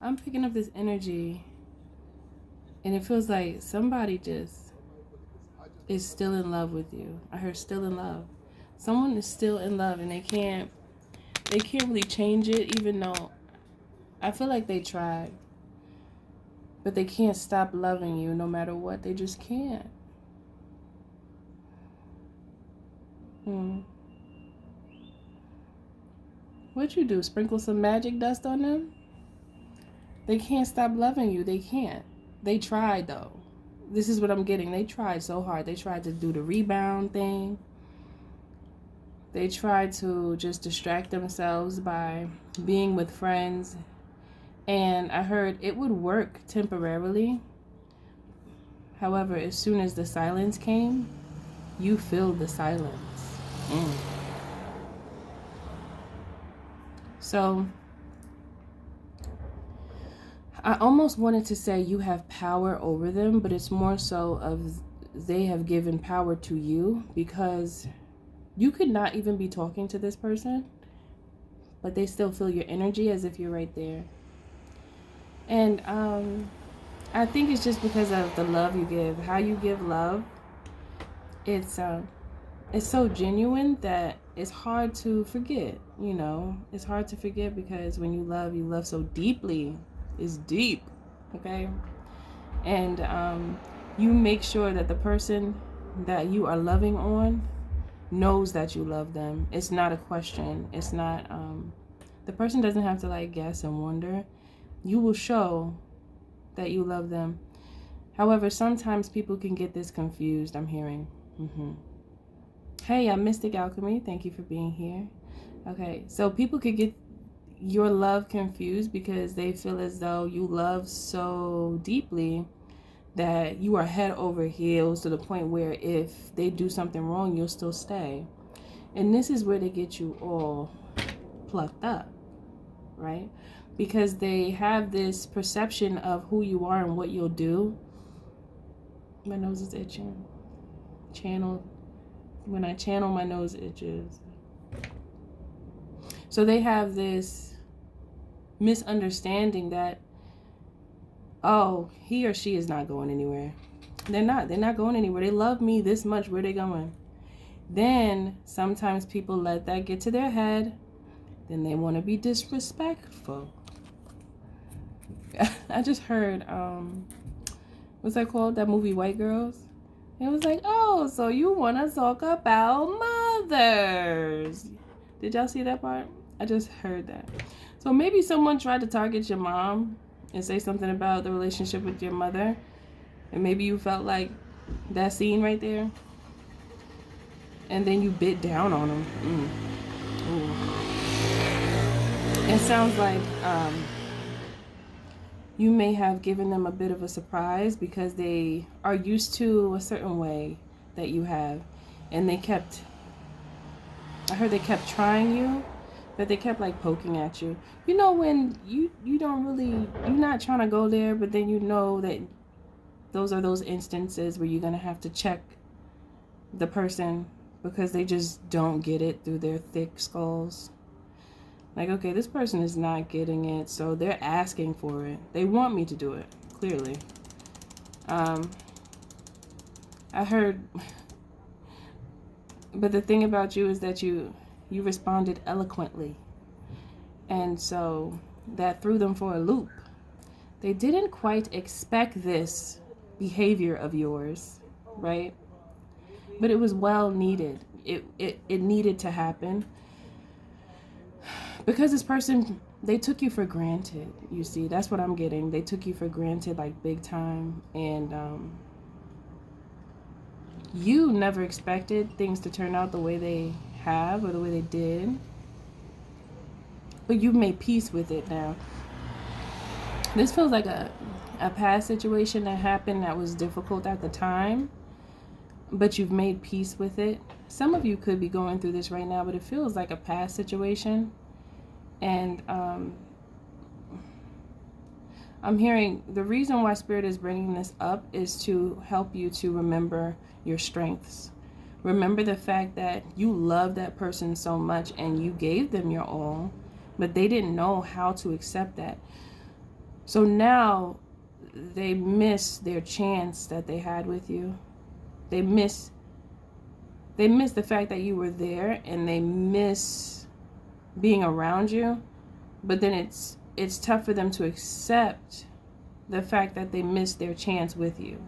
I'm picking up this energy, and it feels like somebody just is still in love with you. I heard still in love. Someone is still in love, and they can't really change it, even though I feel like they tried. But they can't stop loving you no matter what. They just can't. What'd you do? Sprinkle some magic dust on them? They can't stop loving you. They can't. They tried, though. This is what I'm getting. They tried so hard. They tried to do the rebound thing. They tried to just distract themselves by being with friends. And I heard it would work temporarily. However, as soon as the silence came, you filled the silence. So I almost wanted to say you have power over them, but it's more so of they have given power to you, because you could not even be talking to this person, but they still feel your energy as if you're right there. And I think it's just because of the love you give, how you give love. It's so genuine that it's hard to forget. It's hard to forget, because when you love so deeply. It's deep, okay? And you make sure that the person that you are loving on knows that you love them. It's not a question. It's not, the person doesn't have to guess and wonder. You will show that you love them. However, sometimes people can get this confused, I'm hearing. Hey, I'm Mystic Alchemy. Thank you for being here. Okay, so people could get your love confused because they feel as though you love so deeply that you are head over heels to the point where if they do something wrong, you'll still stay. And this is where they get you all plucked up, right? Because they have this perception of who you are and what you'll do. My nose is itching. When I channel, my nose itches. So they have this misunderstanding that, oh, he or she is not going anywhere. They're not going anywhere. They love me this much. Where are they going? Then sometimes people let that get to their head. Then they want to be disrespectful. I just heard, what's that called? That movie, White Girls? It was like, oh, so you want to talk about mothers. Did y'all see that part? I just heard that. So maybe someone tried to target your mom and say something about the relationship with your mother. And maybe you felt like that scene right there. And then you bit down on them. It sounds like you may have given them a bit of a surprise because they are used to a certain way that you have. And I heard they kept trying you. But they kept poking at you. When you don't really, you're not trying to go there, but then you know that those are those instances where you're going to have to check the person because they just don't get it through their thick skulls. Okay, this person is not getting it, so they're asking for it. They want me to do it, clearly. I heard, but the thing about you is that you responded eloquently. And so that threw them for a loop. They didn't quite expect this behavior of yours, right? But it was well needed. It needed to happen. Because this person, they took you for granted, you see. That's what I'm getting. They took you for granted big time. And you never expected things to turn out the way they have or the way they did, but you've made peace with it now. This feels like a past situation that happened that was difficult at the time, but you've made peace with it. Some of you could be going through this right now, but it feels like a past situation. And I'm hearing the reason why Spirit is bringing this up is to help you to remember your strengths. Remember the fact that you love that person so much and you gave them your all, but they didn't know how to accept that. So now they miss their chance that they had with you. They miss the fact that you were there, and they miss being around you. But then it's tough for them to accept the fact that they missed their chance with you.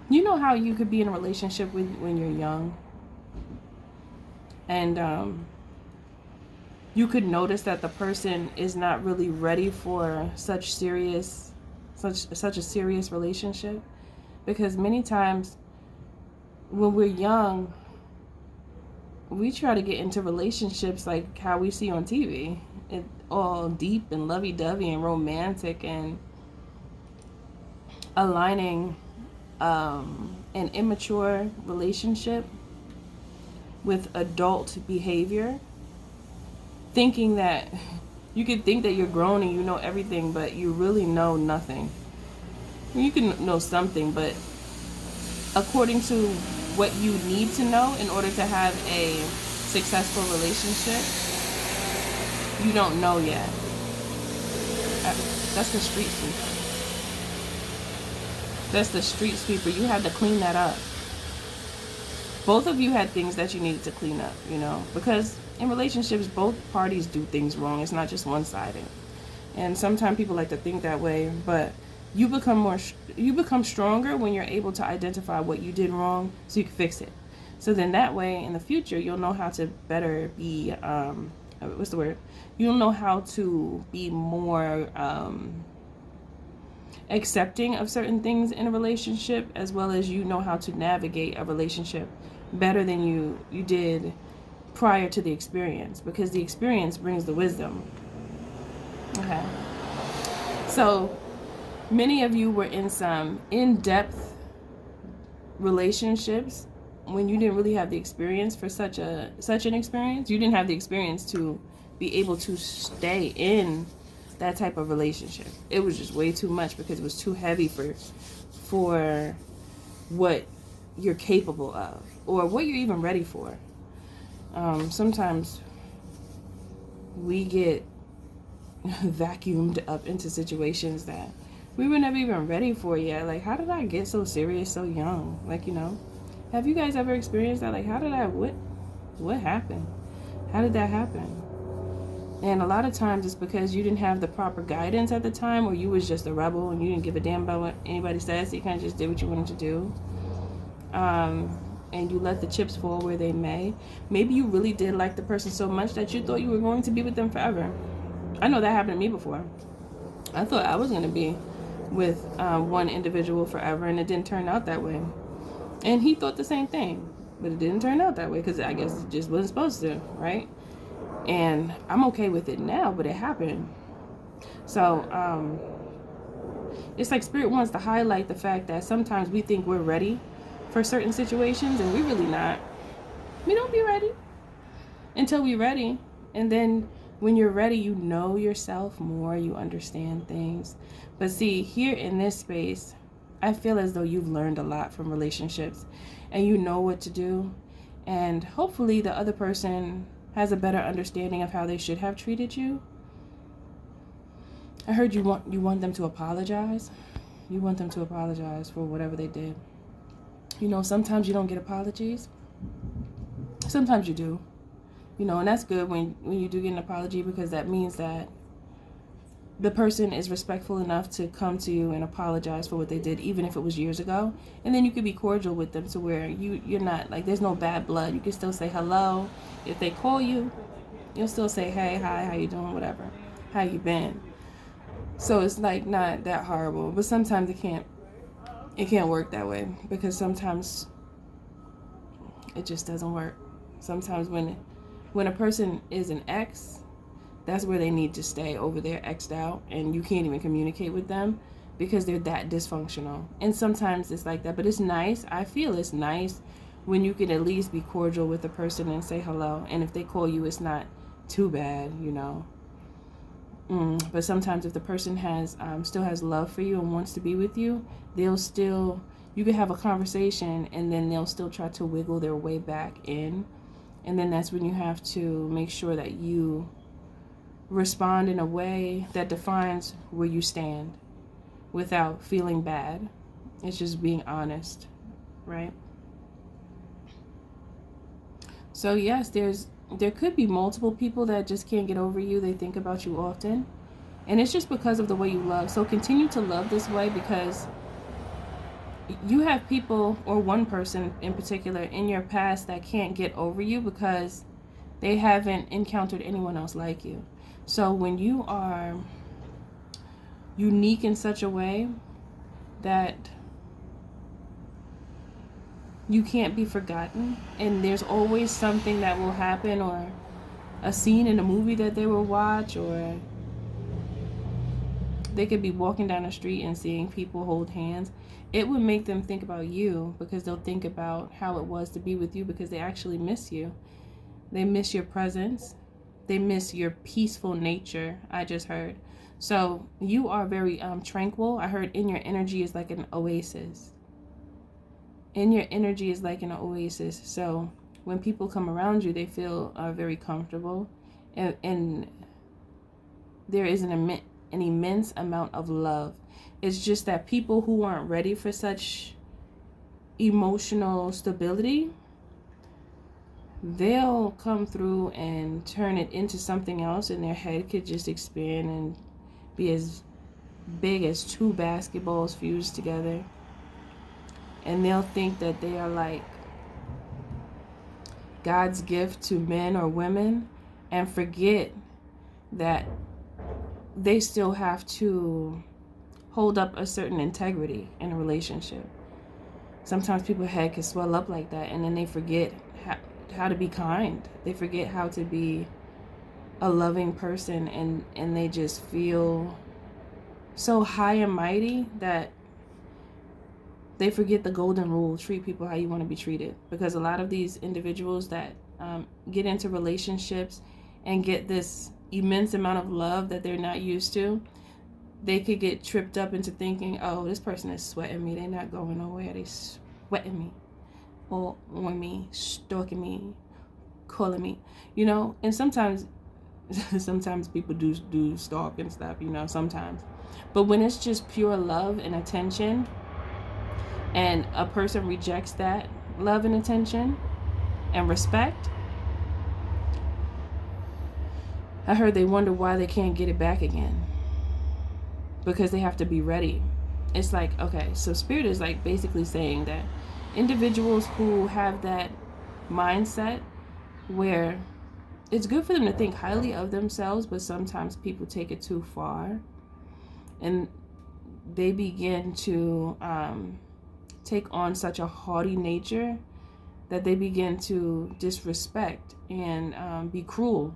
You know how you could be in a relationship when you're young, and you could notice that the person is not really ready for such a serious relationship, because many times when we're young, we try to get into relationships like how we see on TV. It's all deep and lovey-dovey and romantic, and aligning an immature relationship with adult behavior, thinking that you could think that you're grown and you know everything, but you really know nothing. You can know something, but according to what you need to know in order to have a successful relationship, you don't know yet. That's the street sweeper. That's the street sweeper. You had to clean that up. Both of you had things that you needed to clean up, you know, because in relationships, both parties do things wrong. It's not just one-sided. And sometimes people like to think that way, but you become stronger when you're able to identify what you did wrong so you can fix it. So then that way in the future, you'll know how to better be, You'll know how to be more accepting of certain things in a relationship, as well as you know how to navigate a relationship better than you did prior to the experience, because the experience brings the wisdom. Okay. So many of you were in some in-depth relationships when you didn't really have the experience for such an experience. You didn't have the experience to be able to stay in that type of relationship. It was just way too much because it was too heavy for what you're capable of or what you're even ready for. Sometimes we get vacuumed up into situations that we were never even ready for yet. Like, how did I get so serious so young? Like, you know, have you guys ever experienced that? Like, what happened? How did that happen? And a lot of times it's because you didn't have the proper guidance at the time, or you was just a rebel and you didn't give a damn about what anybody says. So you kind of just did what you wanted to do. And you let the chips fall where they may. Maybe you really did like the person so much that you thought you were going to be with them forever. I know that happened to me before. I thought I was going to be with one individual forever, and it didn't turn out that way. And he thought the same thing, but it didn't turn out that way because I guess it just wasn't supposed to, right? And I'm okay with it now, but it happened. So it's like Spirit wants to highlight the fact that sometimes we think we're ready for certain situations, and we're really not. We don't be ready until we're ready. And then when you're ready, you know yourself more, you understand things. But see, here in this space, I feel as though you've learned a lot from relationships and you know what to do. And hopefully the other person has a better understanding of how they should have treated you. I heard you want them to apologize. You want them to apologize for whatever they did. You know, sometimes you don't get apologies. Sometimes you do. You know, and that's good when you do get an apology, because that means that the person is respectful enough to come to you and apologize for what they did, even if it was years ago. And then you could be cordial with them to where you're not, like, there's no bad blood. You can still say hello. If they call you, you'll still say, hey, hi, how you doing, whatever. How you been? So it's like not that horrible. But sometimes it can't work that way, because sometimes it just doesn't work. Sometimes when a person is an ex, that's where they need to stay, over there exed out, and you can't even communicate with them because they're that dysfunctional. And sometimes it's like that, but it's nice. I feel it's nice when you can at least be cordial with a person and say hello. And if they call you, it's not too bad, you know. But sometimes if the person still has love for you and wants to be with you, you can have a conversation, and then they'll still try to wiggle their way back in. And then that's when you have to make sure that you respond in a way that defines where you stand without feeling bad. It's just being honest, right? So yes, there could be multiple people that just can't get over you. They think about you often, and it's just because of the way you love. So continue to love this way, because you have people, or one person in particular in your past, that can't get over you because they haven't encountered anyone else like you. So when you are unique in such a way that you can't be forgotten, and there's always something that will happen, or a scene in a movie that they will watch, or they could be walking down the street and seeing people hold hands, it would make them think about you, because they'll think about how it was to be with you, because they actually miss you. They miss your presence. They miss your peaceful nature, I just heard. So you are very tranquil. I heard in your energy is like an oasis. In your energy is like an oasis. So when people come around you, they feel very comfortable. And there is an immense amount of love. It's just that people who aren't ready for such emotional stability, they'll come through and turn it into something else, and their head could just expand and be as big as two basketballs fused together. And they'll think that they are like God's gift to men or women, and forget that they still have to hold up a certain integrity in a relationship. Sometimes people's head can swell up like that, and then they forget how to be kind. They forget how to be a loving person, and they just feel so high and mighty that they forget the golden rule: treat people how you want to be treated. Because a lot of these individuals that get into relationships and get this immense amount of love that they're not used to, they could get tripped up into thinking, oh, this person is sweating me. They're not going nowhere. They sweating me, or on me, stalking me, calling me, and sometimes people do stalk and stuff, sometimes. But when it's just pure love and attention, and a person rejects that love and attention and respect, I heard they wonder why they can't get it back again. Because they have to be ready. It's like, okay, so Spirit is like basically saying that individuals who have that mindset where it's good for them to think highly of themselves, but sometimes people take it too far, and they begin to take on such a haughty nature that they begin to disrespect and be cruel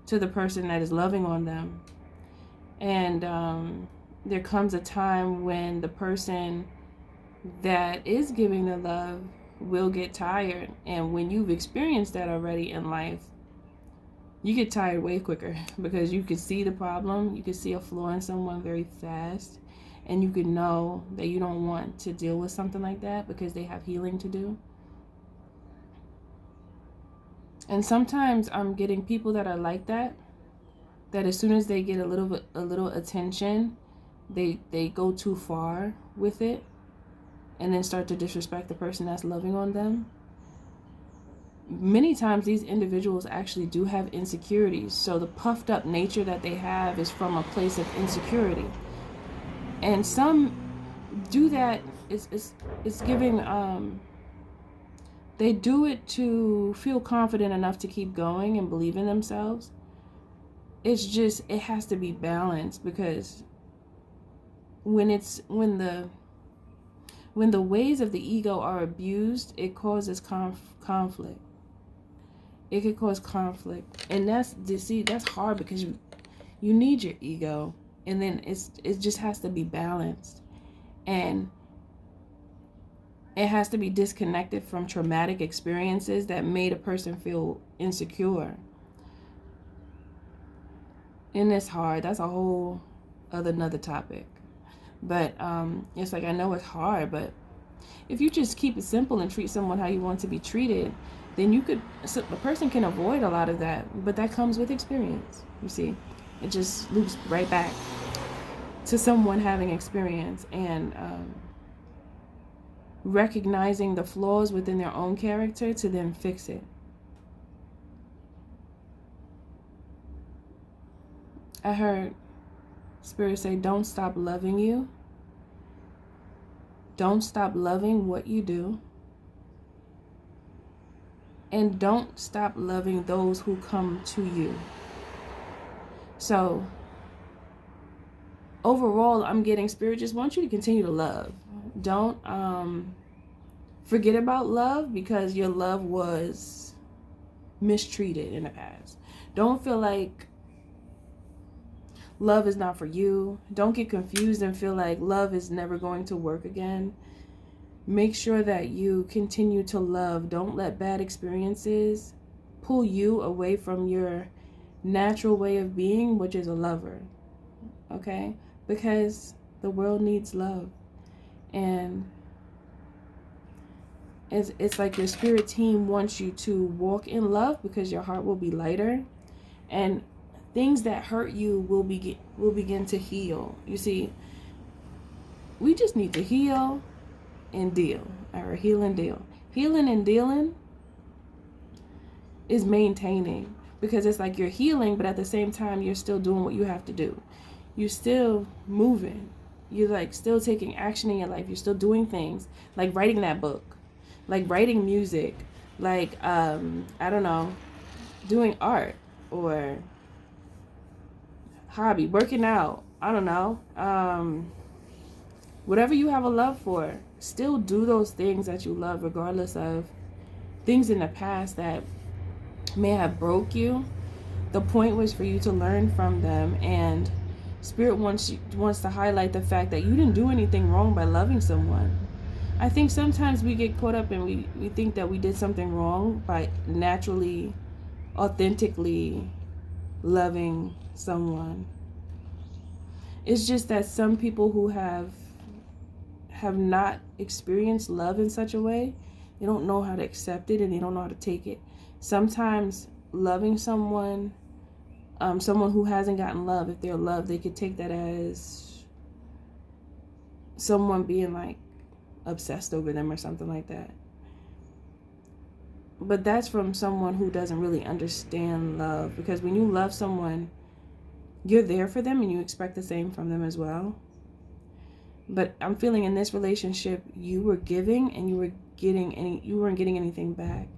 to the person that is loving on them. And there comes a time when the person that is giving the love will get tired. And when you've experienced that already in life, you get tired way quicker, because you can see the problem, you can see a flaw in someone very fast, and you can know that you don't want to deal with something like that because they have healing to do. And sometimes I'm getting people that are like that as soon as they get a little attention, they go too far with it, and then start to disrespect the person that's loving on them. Many times these individuals actually do have insecurities. So the puffed up nature that they have is from a place of insecurity. And some do that, it's giving, they do it to feel confident enough to keep going and believe in themselves. It's just, it has to be balanced, because when the ways of the ego are abused, it causes conflict. It could cause conflict, and that's hard, because you need your ego, and then it just has to be balanced, and it has to be disconnected from traumatic experiences that made a person feel insecure. And it's hard. That's a whole another topic. But it's like, I know it's hard, but if you just keep it simple and treat someone how you want to be treated, then a person can avoid a lot of that. But that comes with experience, you see. It just loops right back to someone having experience and recognizing the flaws within their own character to then fix it. I heard Spirit say, don't stop loving you. Don't stop loving what you do. And don't stop loving those who come to you. So overall, I'm getting Spirit just wants you to continue to love. Don't forget about love because your love was mistreated in the past. Don't feel like love is not for you. Don't get confused and feel like love is never going to work again. Make sure that you continue to love. Don't let bad experiences pull you away from your natural way of being, which is a lover. Okay? Because the world needs love. And it's like your spirit team wants you to walk in love because your heart will be lighter. And things that hurt you will begin to heal. You see, we just need to heal and deal. Or heal and deal. Healing and dealing is maintaining. Because it's like you're healing, but at the same time, you're still doing what you have to do. You're still moving. You're like still taking action in your life. You're still doing things like writing that book, like writing music, like, I don't know, doing art or hobby, working out. I don't know. Whatever you have a love for, still do those things that you love, regardless of things in the past that may have broke you. The point was for you to learn from them, and Spirit wants to highlight the fact that you didn't do anything wrong by loving someone. I think sometimes we get caught up and we think that we did something wrong by naturally, authentically loving someone. It's just that some people who have not experienced love in such a way, they don't know how to accept it and they don't know how to take it. Sometimes loving someone who hasn't gotten love, if they're loved, they could take that as someone being like obsessed over them or something like that. But that's from someone who doesn't really understand love, because when you love someone, you're there for them and you expect the same from them as well. But I'm feeling in this relationship, you were giving and you weren't getting anything back.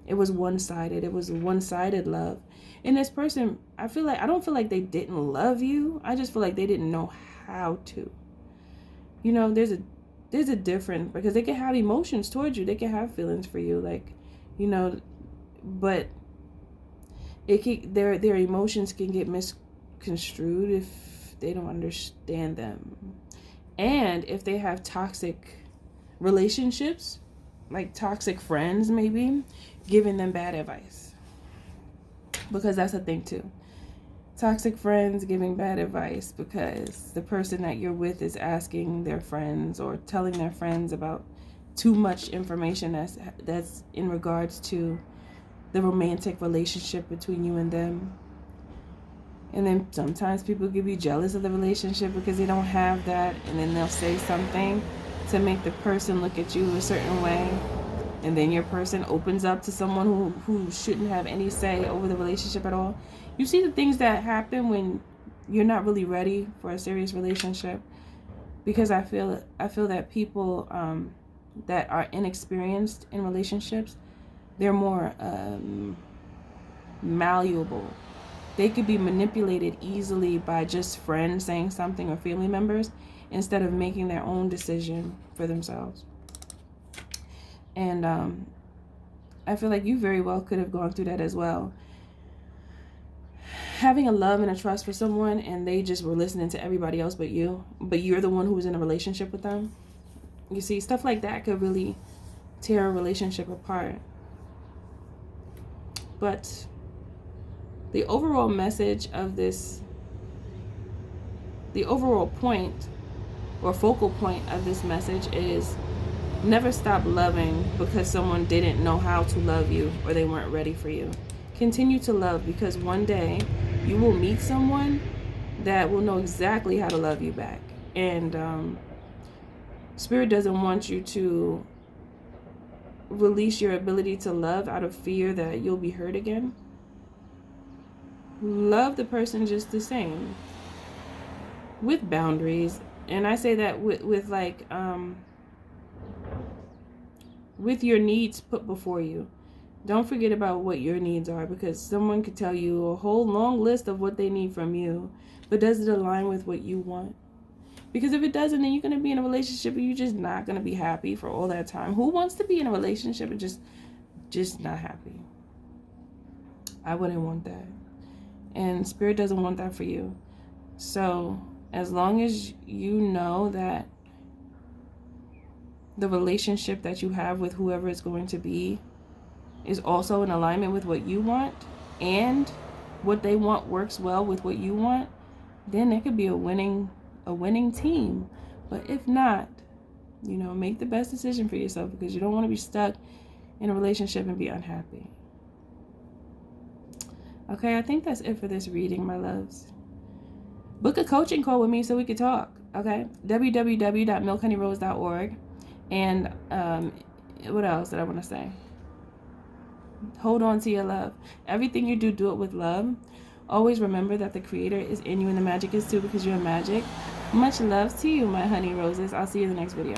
It was one-sided. It was a one-sided love. And this person, I don't feel like they didn't love you. I just feel like they didn't know how to. You know, there's a difference, because they can have emotions towards you. They can have feelings for you, like, you know, but their emotions can get misconstrued if they don't understand them. And if they have toxic relationships, like toxic friends maybe, giving them bad advice. Because that's a thing too. Toxic friends giving bad advice because the person that you're with is asking their friends or telling their friends about too much information that's in regards to the romantic relationship between you and them. And then sometimes people can be jealous of the relationship because they don't have that, and then they'll say something to make the person look at you a certain way. And then your person opens up to someone who shouldn't have any say over the relationship at all. You see the things that happen when you're not really ready for a serious relationship. Because I feel that people that are inexperienced in relationships, they're more malleable. They could be manipulated easily by just friends saying something or family members instead of making their own decision for themselves. And I feel like you very well could have gone through that as well. Having a love and a trust for someone and they just were listening to everybody else but you're the one who was in a relationship with them. You see, stuff like that could really tear a relationship apart. But the overall message of this, the overall point or focal point of this message is never stop loving because someone didn't know how to love you or they weren't ready for you. Continue to love, because one day you will meet someone that will know exactly how to love you back. And Spirit doesn't want you to release your ability to love out of fear that you'll be hurt again. Love the person just the same, with boundaries. And I say that with your needs put before you. Don't forget about what your needs are, because someone could tell you a whole long list of what they need from you, but does it align with what you want? Because if it doesn't, then you're going to be in a relationship and you're just not going to be happy for all that time. Who wants to be in a relationship and just not happy? I wouldn't want that. And Spirit doesn't want that for you. So as long as you know that the relationship that you have with whoever it's going to be is also in alignment with what you want, and what they want works well with what you want, then it could be a winning team. But if not, make the best decision for yourself, because you don't want to be stuck in a relationship and be unhappy. Okay, I think that's it for this reading, my loves. Book a coaching call with me so we could talk. Okay, www.MNHONEYROSE.org. And what else did I want to say? Hold on to your love. Everything you do, do it with love. Always remember that the Creator is in you and the magic is too, because you're magic. Much love to you, my honey roses. I'll see you in the next video.